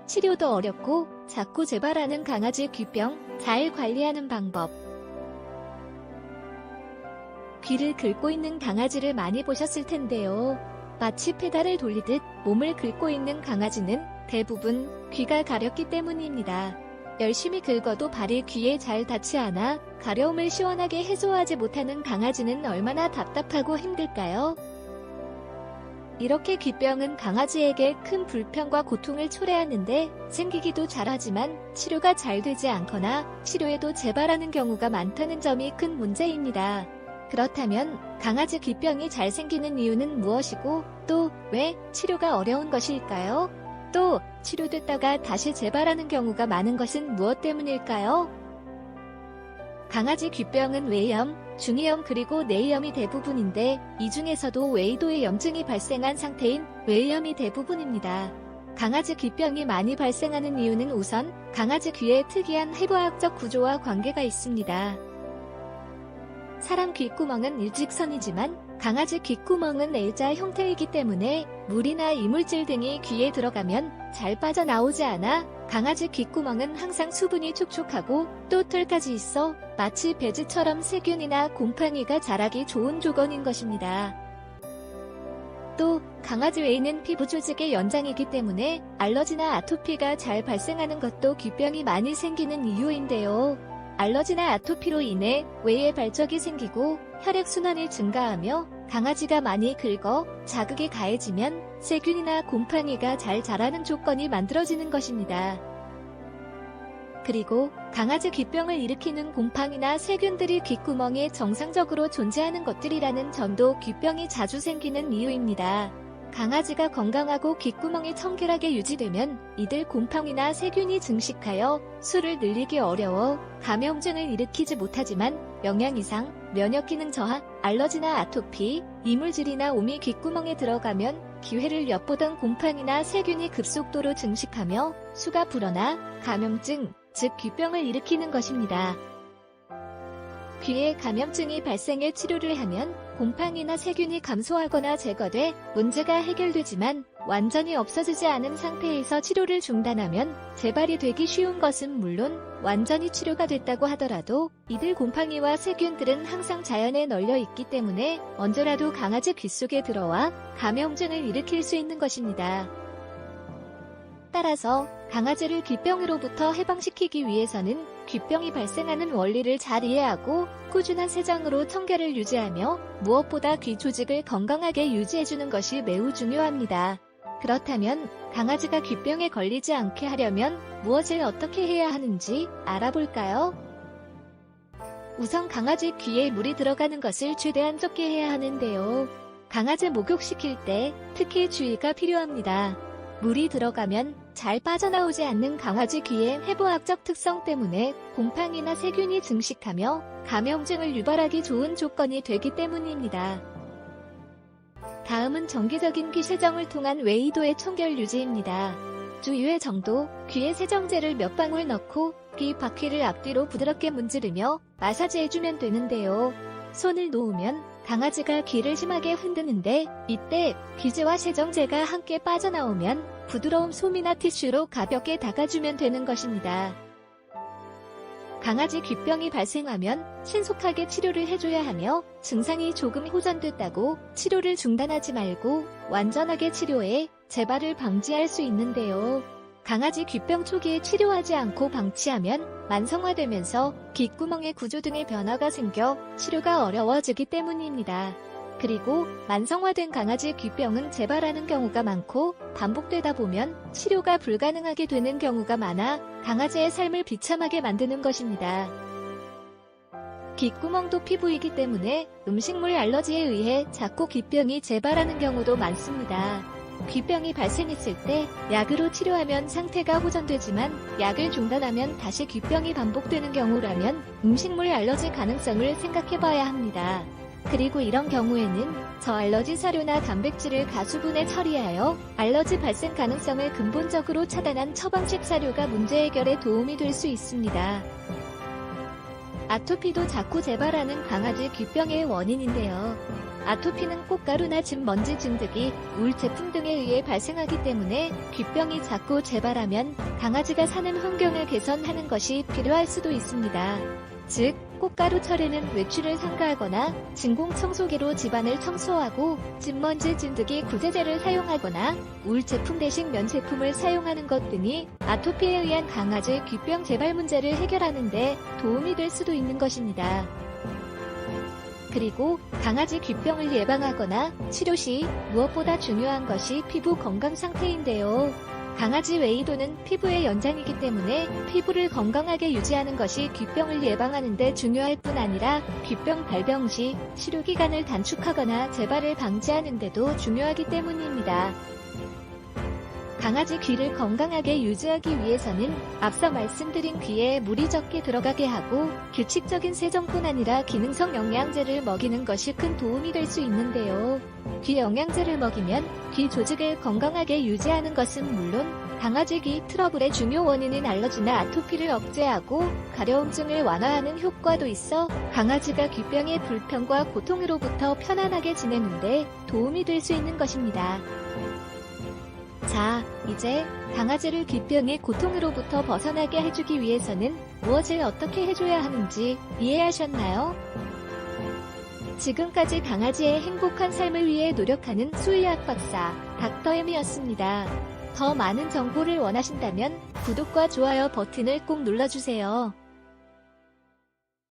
치료도 어렵고 자꾸 재발하는 강아지 귀병 잘 관리하는 방법. 귀를 긁고 있는 강아지를 많이 보셨을 텐데요. 마치 페달을 돌리듯 몸을 긁고 있는 강아지는 대부분 귀가 가렵기 때문입니다. 열심히 긁어도 발이 귀에 잘 닿지 않아 가려움을 시원하게 해소하지 못하는 강아지는 얼마나 답답하고 힘들까요? 이렇게 귀병은 강아지에게 큰 불편과 고통을 초래하는데 생기기도 잘하지만 치료가 잘 되지 않거나 치료에도 재발하는 경우가 많다는 점이 큰 문제입니다. 그렇다면 강아지 귀병이 잘 생기는 이유는 무엇이고 또 왜 치료가 어려운 것일까요? 또 치료됐다가 다시 재발하는 경우가 많은 것은 무엇 때문일까요? 강아지 귀병은 외염, 중이염 그리고 내염이 대부분인데 이 중에서도 외이도의 염증이 발생한 상태인 외염이 대부분입니다. 강아지 귀병이 많이 발생하는 이유는 우선 강아지 귀의 특이한 해부학적 구조와 관계가 있습니다. 사람 귓구멍은 일직선이지만 강아지 귓구멍은 L자 형태이기 때문에 물이나 이물질 등이 귀에 들어가면 잘 빠져나오지 않아 강아지 귓구멍은 항상 수분이 촉촉하고 또 털까지 있어 마치 배지처럼 세균이나 곰팡이가 자라기 좋은 조건인 것입니다. 또 강아지 외에는 피부 조직의 연장이기 때문에 알러지나 아토피가 잘 발생하는 것도 귀병이 많이 생기는 이유인데요. 알러지나 아토피로 인해 외에 발적이 생기고 혈액순환이 증가하며 강아지가 많이 긁어 자극이 가해지면 세균이나 곰팡이가 잘 자라는 조건이 만들어지는 것입니다. 그리고 강아지 귀병을 일으키는 곰팡이나 세균들이 귓구멍에 정상적으로 존재하는 것들이라는 점도 귀병이 자주 생기는 이유입니다. 강아지가 건강하고 귓구멍이 청결하게 유지되면 이들 곰팡이나 세균이 증식하여 수를 늘리기 어려워 감염증을 일으키지 못하지만 영양 이상, 면역 기능 저하, 알러지나 아토피, 이물질이나 오미 귓구멍에 들어가면 기회를 엿보던 곰팡이나 세균이 급속도로 증식하며 수가 불어나 감염증, 즉 귀병을 일으키는 것입니다. 귀에 감염증이 발생해 치료를 하면 곰팡이나 세균이 감소하거나 제거돼 문제가 해결되지만 완전히 없어지지 않은 상태에서 치료를 중단하면 재발이 되기 쉬운 것은 물론 완전히 치료가 됐다고 하더라도 이들 곰팡이와 세균들은 항상 자연에 널려 있기 때문에 언제라도 강아지 귀 속에 들어와 감염증을 일으킬 수 있는 것입니다. 따라서 강아지를 귀병으로부터 해방시키기 위해서는 귀병이 발생하는 원리를 잘 이해하고 꾸준한 세정으로 청결을 유지하며 무엇보다 귀 조직을 건강하게 유지해주는 것이 매우 중요합니다. 그렇다면 강아지가 귀병에 걸리지 않게 하려면 무엇을 어떻게 해야 하는지 알아볼까요? 우선 강아지 귀에 물이 들어가는 것을 최대한 적게 해야 하는데요. 강아지 목욕시킬 때 특히 주의가 필요합니다. 물이 들어가면 잘 빠져나오지 않는 강아지 귀의 해부학적 특성 때문에 곰팡이나 세균이 증식하며 감염증을 유발하기 좋은 조건이 되기 때문입니다. 다음은 정기적인 귀 세정을 통한 외이도의 청결 유지입니다. 주 2회 정도 귀에 세정제를 몇 방울 넣고 귀 바퀴를 앞뒤로 부드럽게 문지르며 마사지해주면 되는데요. 손을 놓으면 강아지가 귀를 심하게 흔드는데 이때 귀재와 세정제가 함께 빠져나오면 부드러운 솜이나 티슈로 가볍게 닦아주면 되는 것입니다. 강아지 귀병이 발생하면 신속하게 치료를 해줘야 하며 증상이 조금 호전됐다고 치료를 중단하지 말고 완전하게 치료해 재발을 방지할 수 있는데요. 강아지 귀병 초기에 치료하지 않고 방치하면 만성화되면서 귓구멍의 구조 등의 변화가 생겨 치료가 어려워지기 때문입니다. 그리고 만성화된 강아지 귀병은 재발하는 경우가 많고 반복되다 보면 치료가 불가능하게 되는 경우가 많아 강아지의 삶을 비참하게 만드는 것입니다. 귓구멍도 피부이기 때문에 음식물 알러지에 의해 자꾸 귀병이 재발하는 경우도 많습니다. 귀병이 발생했을 때 약으로 치료하면 상태가 호전되지만 약을 중단하면 다시 귀병이 반복되는 경우라면 음식물 알러지 가능성을 생각해봐야 합니다. 그리고 이런 경우에는 저알러지 사료나 단백질을 가수분해 처리하여 알러지 발생 가능성을 근본적으로 차단한 처방식 사료가 문제 해결에 도움이 될 수 있습니다. 아토피도 자꾸 재발하는 강아지 귀병의 원인인데요. 아토피는 꽃가루나 즙 먼지 진드기, 우울제품 등에 의해 발생하기 때문에 귀병이 자꾸 재발하면 강아지가 사는 환경을 개선하는 것이 필요할 수도 있습니다. 즉, 꽃가루 처리는 외출을 삼가하거나 진공청소기로 집안을 청소하고 즙먼지 진드기 구제제를 사용하거나 우울제품 대신 면제품을 사용하는 것 등이 아토피에 의한 강아지 귀병 재발 문제를 해결하는 데 도움이 될 수도 있는 것입니다. 그리고 강아지 귀병을 예방하거나 치료 시 무엇보다 중요한 것이 피부 건강 상태인데요. 강아지 웨이도는 피부의 연장이기 때문에 피부를 건강하게 유지하는 것이 귀병을 예방하는 데 중요할 뿐 아니라 귀병 발병 시 치료 기간을 단축하거나 재발을 방지하는 데도 중요하기 때문입니다. 강아지 귀를 건강하게 유지하기 위해서는 앞서 말씀드린 귀에 물이 적게 들어가게 하고 규칙적인 세정뿐 아니라 기능성 영양제를 먹이는 것이 큰 도움이 될 수 있는데요. 귀 영양제를 먹이면 귀 조직을 건강하게 유지하는 것은 물론 강아지 귀 트러블의 중요 원인인 알러지나 아토피를 억제하고 가려움증을 완화하는 효과도 있어 강아지가 귀병의 불편과 고통으로부터 편안하게 지내는데 도움이 될 수 있는 것입니다. 자, 이제 강아지를 귀병의 고통으로부터 벗어나게 해주기 위해서는 무엇을 어떻게 해줘야 하는지 이해하셨나요? 지금까지 강아지의 행복한 삶을 위해 노력하는 수의학 박사 닥터엠이었습니다. 더 많은 정보를 원하신다면 구독과 좋아요 버튼을 꼭 눌러주세요.